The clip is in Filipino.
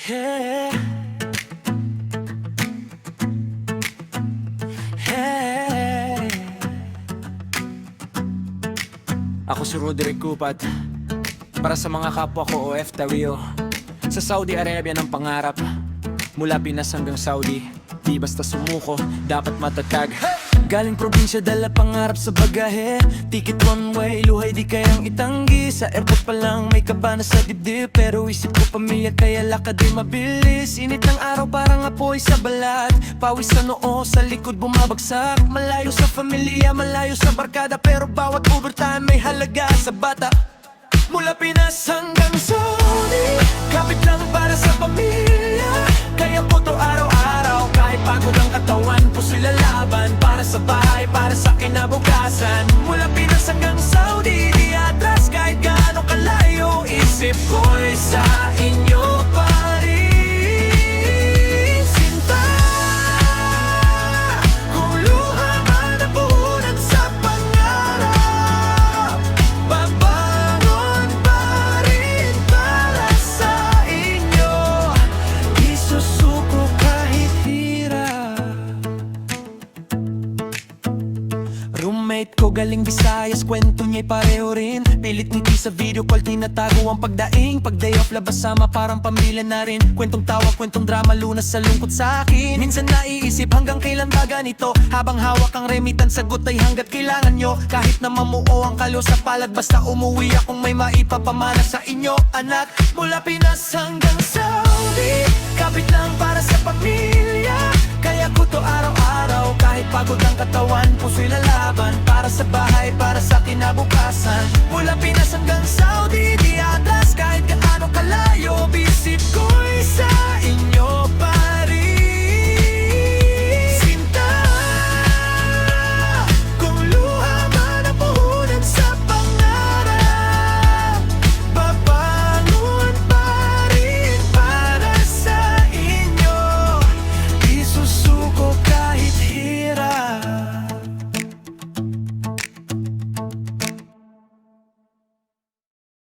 Hey, hey. Ako si Roderick Cupat, para sa mga kapwa ko OFW. Sa Saudi Arabia ng pangarap, mula Pinas hanggang Saudi. Di basta sumuko, dapat matatag. Galing probinsya, dala pangarap sa bagahe. Ticket one way, luhay di kayang itanggi. Sa airport pa lang may kaba na sa dibdib, pero isip ko pamilya kaya lakad din mabilis. Init ng araw parang apoy sa balat, pawis sa noo, sa likod bumabagsak. Malayo sa pamilya, malayo sa barkada, pero bawat overtime may halaga sa bata. Mula Pinas hanggang Saudi, kapit lang para sa pamilya. Kaya po to araw-araw, kahit pagod ang katawan, puso'y lalaban. Para sa bahay, para sa kinabukasan. Mula Pinas hanggang Saudi, di atras kahit gaano kalayo. Isip ko'y sa inyo pa rin, sinta. Kung luha man nabunan sa pangarap, babangon pa rin para sa inyo. Isusuko kahit hirap. Roommate ko galing Visayas, kwento niya'y pareho rin. Pilit ngiti sa video call, tinatago ang pagdaing. Pag day off, labas sama, parang pamilya na rin. Kwentong tawa, kwentong drama, lunas sa lungkot sa akin. Minsan naiisip hanggang kailan ba ganito? Habang hawak ang remitan, sagot ay hanggat kailangan nyo. Kahit na mamuo ang kalyo sa palad, basta umuwi akong may maipapamana sa inyo, anak. Mula Pinas hanggang Saudi, kapit lang para sa pamilya. Kaya ko to araw-araw, kahit pagod ang katawan, puso'y lalaban. Para sa bahay, para sa kinabukasan. Mula Pinas hanggang Saudi, di atras kahit gaano kalayo. Bisip ko